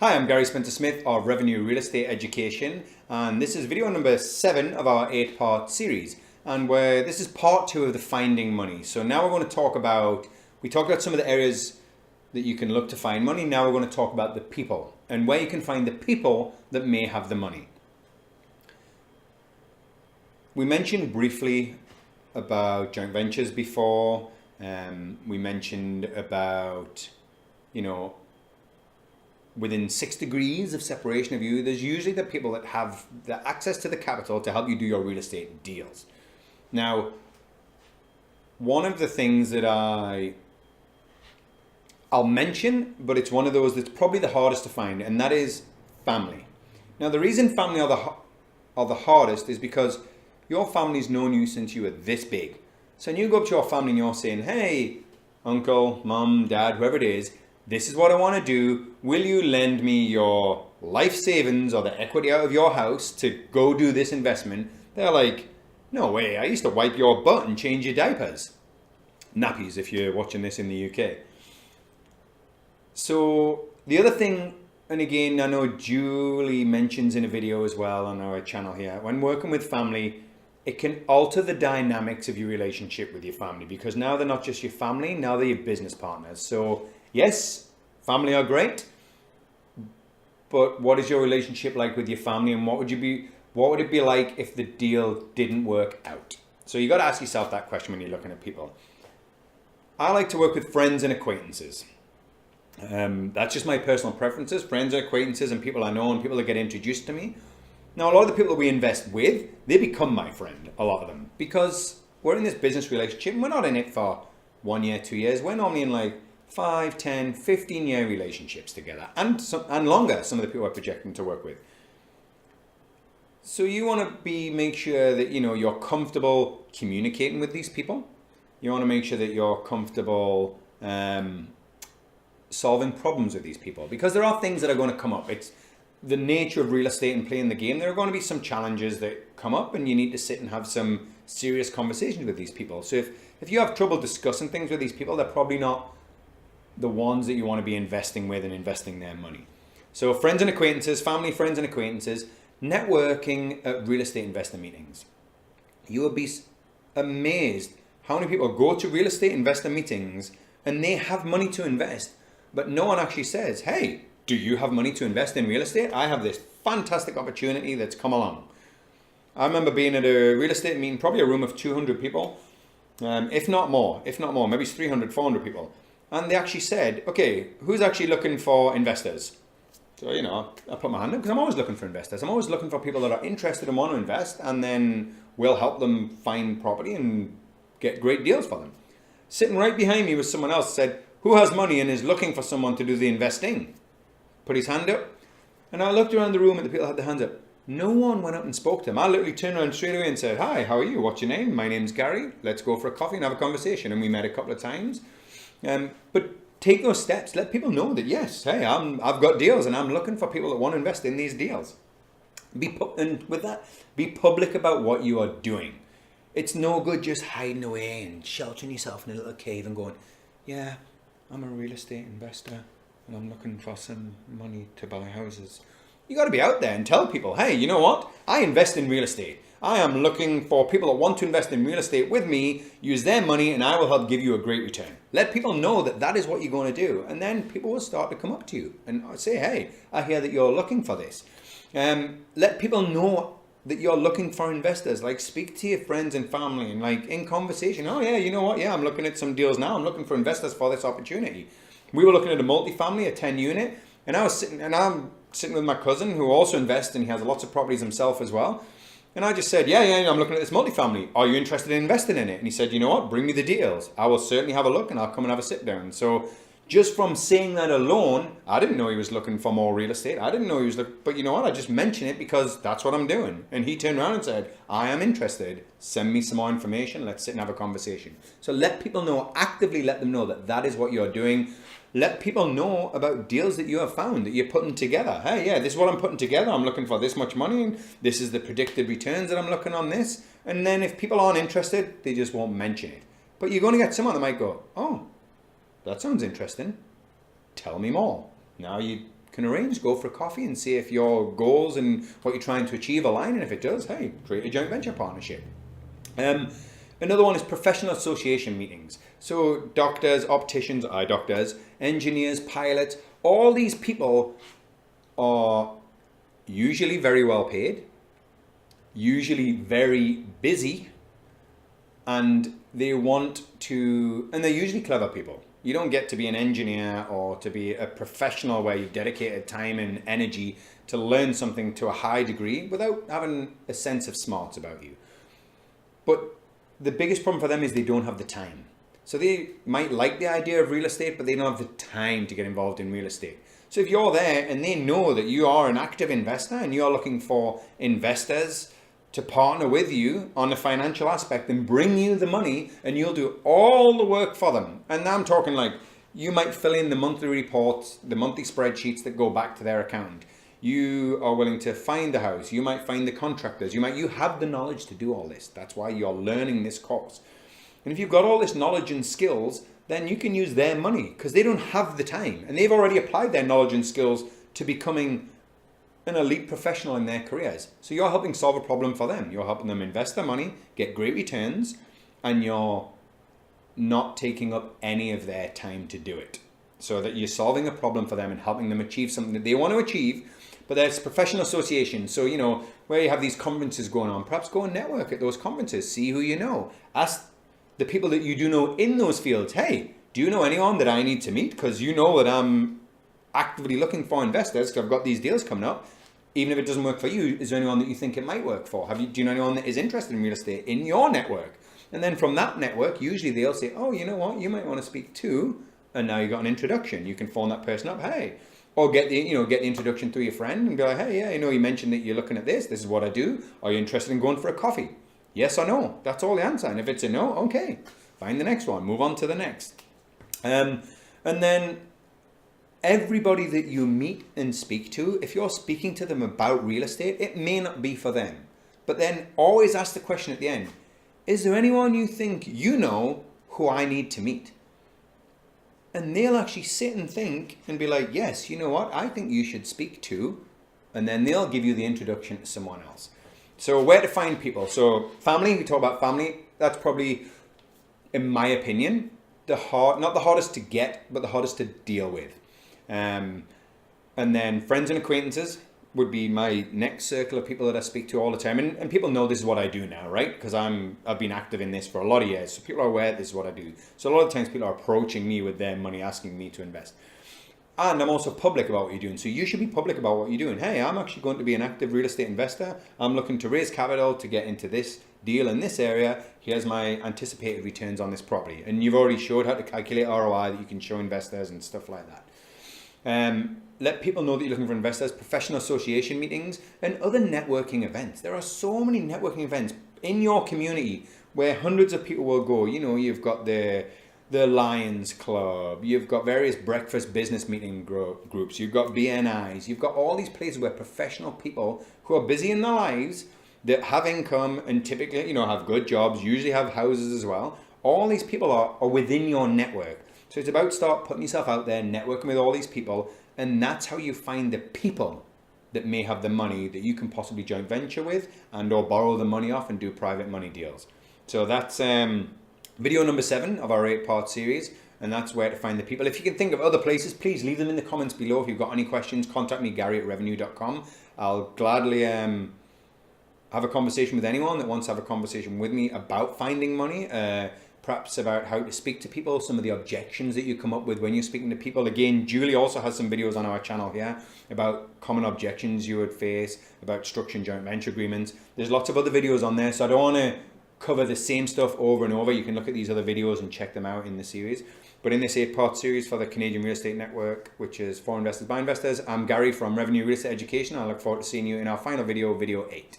Hi, I'm Gary Spencer-Smith of Revenue Real Estate Education, and this is video number 7 of our 8-part series, and where this is part 2 of the finding money. So now we're going to talk about, we talked about some of the areas that you can look to find money. Now we're going to talk about the people and where you can find the people that may have the money. We mentioned briefly about joint ventures before. We mentioned about, within 6 degrees of separation of you, there's usually the people that have the access to the capital to help you do your real estate deals. Now, one of the things that I'll mention, but it's one of those that's probably the hardest to find, and that is family. Now, the reason family are the hardest is because your family's known you since you were this big. So when you go up to your family and you're saying, hey, uncle, mum, dad, whoever it is, this is what I want to do. Will you lend me your life savings or the equity out of your house to go do this investment? They're like, no way, I used to wipe your butt and change your diapers. Nappies if you're watching this in the UK. So the other thing, and again, I know Julie mentions in a video as well on our channel here, when working with family, it can alter the dynamics of your relationship with your family, because now they're not just your family, now they're your business partners. So yes, family are great, but what is your relationship like with your family, and what would it be like if the deal didn't work out? So you got to ask yourself that question when you're looking at people. I like to work with friends and acquaintances. That's just my personal preferences, friends and acquaintances and people I know and people that get introduced to me. Now, a lot of the people that we invest with, they become my friend, a lot of them, because we're in this business relationship and we're not in it for 1 year, 2 years. We're normally in like 5, 10, 15-year relationships together, and longer, some of the people we're projecting to work with. So you want to make sure that you're comfortable communicating with these people. You want to make sure that you're comfortable solving problems with these people, because there are things that are going to come up. It's the nature of real estate and playing the game. There are going to be some challenges that come up, and you need to sit and have some serious conversations with these people. So if you have trouble discussing things with these people, they're probably not the ones that you want to be investing with and investing their money. So friends and acquaintances, family, friends and acquaintances, networking at real estate investor meetings. You will be amazed how many people go to real estate investor meetings and they have money to invest, but no one actually says, hey, do you have money to invest in real estate? I have this fantastic opportunity that's come along. I remember being at a real estate meeting, probably a room of 200 people, if not more, maybe it's 300, 400 people. And they actually said, okay, who's actually looking for investors? So, I put my hand up because I'm always looking for investors. I'm always looking for people that are interested and want to invest, and then we'll help them find property and get great deals for them. Sitting right behind me was someone else who said, who has money and is looking for someone to do the investing? Put his hand up. And I looked around the room and the people had their hands up. No one went up and spoke to him. I literally turned around straight away and said, hi, how are you? What's your name? My name's Gary. Let's go for a coffee and have a conversation. And we met a couple of times. But take those steps. Let people know that, yes, hey, I've got deals and I'm looking for people that want to invest in these deals. And with that, be public about what you are doing. It's no good just hiding away and sheltering yourself in a little cave and going, yeah, I'm a real estate investor and I'm looking for some money to buy houses. You got to be out there and tell people, hey, you know what? I invest in real estate. I am looking for people that want to invest in real estate with me, use their money, and I will help give you a great return. Let people know that that is what you're going to do. And then people will start to come up to you and say, hey, I hear that you're looking for this. Let people know that you're looking for investors. Like, speak to your friends and family and like in conversation. Oh yeah, you know what? Yeah, I'm looking at some deals now. I'm looking for investors for this opportunity. We were looking at a multifamily, a 10 unit, and I'm sitting with my cousin who also invests, and he has lots of properties himself as well. And I just said, yeah, I'm looking at this multifamily. Are you interested in investing in it? And he said, you know what? Bring me the details. I will certainly have a look and I'll come and have a sit down. So just from saying that alone, I didn't know he was looking for more real estate. I didn't know he was looking, but you know what? I just mentioned it because that's what I'm doing. And he turned around and said, I am interested. Send me some more information. Let's sit and have a conversation. So let people know, actively let them know that that is what you're doing. Let people know about deals that you have found, that you're putting together. Hey, yeah, this is what I'm putting together. I'm looking for this much money. And this is the predicted returns that I'm looking on this. And then if people aren't interested, they just won't mention it. But you're going to get someone that might go, oh, that sounds interesting. Tell me more. Now you can arrange, go for a coffee and see if your goals and what you're trying to achieve align. And if it does, hey, create a joint venture partnership. Another one is professional association meetings. So doctors, opticians, eye doctors, engineers, pilots, all these people are usually very well paid, usually very busy, and they're usually clever people. You don't get to be an engineer or to be a professional where you've dedicated time and energy to learn something to a high degree without having a sense of smarts about you. But the biggest problem for them is they don't have the time. So they might like the idea of real estate, but they don't have the time to get involved in real estate. So if you're there and they know that you are an active investor and you're looking for investors to partner with you on the financial aspect and bring you the money, and you'll do all the work for them. And now I'm talking like you might fill in the monthly reports, the monthly spreadsheets that go back to their account. You are willing to find the house. You might find the contractors. You have the knowledge to do all this. That's why you're learning this course. And if you've got all this knowledge and skills, then you can use their money because they don't have the time. And they've already applied their knowledge and skills to becoming an elite professional in their careers. So you're helping solve a problem for them. You're helping them invest their money, get great returns, and you're not taking up any of their time to do it. So that you're solving a problem for them and helping them achieve something that they want to achieve. But there's professional associations. So, where you have these conferences going on, perhaps go and network at those conferences. See who you know. Ask the people that you do know in those fields, hey, do you know anyone that I need to meet? Because you know that I'm actively looking for investors because I've got these deals coming up. Even if it doesn't work for you, is there anyone that you think it might work for? Do you know anyone that is interested in real estate in your network? And then from that network, usually they'll say, oh, you know what, you might want to speak to, and now you've got an introduction. You can phone that person up, hey, or get the introduction through your friend and be like, hey, yeah, you mentioned that you're looking at this. This is what I do. Are you interested in going for a coffee? Yes or no? That's all the answer. And if it's a no, okay, find the next one. Move on to the next. And then everybody that you meet and speak to, if you're speaking to them about real estate, it may not be for them. But then always ask the question at the end, is there anyone you think you know who I need to meet? And they'll actually sit and think and be like, yes, you know what, I think you should speak to, and then they'll give you the introduction to someone else. So where to find people? So family, we talk about family, that's probably, in my opinion, not the hardest to get, but the hardest to deal with. And then friends and acquaintances would be my next circle of people that I speak to all the time. And people know this is what I do now, right? Because I've been active in this for a lot of years. So people are aware this is what I do. So a lot of times people are approaching me with their money, asking me to invest. And I'm also public about what you're doing. So you should be public about what you're doing. Hey, I'm actually going to be an active real estate investor. I'm looking to raise capital to get into this deal in this area. Here's my anticipated returns on this property. And you've already showed how to calculate ROI that you can show investors and stuff like that. Let people know that you're looking for investors, professional association meetings, and other networking events. There are so many networking events in your community where hundreds of people will go. You've got the Lions Club, you've got various breakfast business meeting groups, you've got BNIs, you've got all these places where professional people who are busy in their lives that have income and typically, have good jobs, usually have houses as well. All these people are within your network. So it's about start putting yourself out there, networking with all these people, and that's how you find the people that may have the money that you can possibly joint venture with and or borrow the money off and do private money deals. So that's video number 7 of our 8-part series, and that's where to find the people. If you can think of other places, please leave them in the comments below. If you've got any questions, contact me, Gary@revenue.com. I'll gladly have a conversation with anyone that wants to have a conversation with me about finding money, perhaps about how to speak to people, some of the objections that you come up with when you're speaking to people. Again, Julie also has some videos on our channel here about common objections you would face, about structuring joint venture agreements. There's lots of other videos on there, so I don't want to cover the same stuff over and over. You can look at these other videos and check them out in the series. But in this 8-part series for the Canadian Real Estate Network, which is for investors by investors, I'm Gary from Revenue Real Estate Education. I look forward to seeing you in our final video, video 8.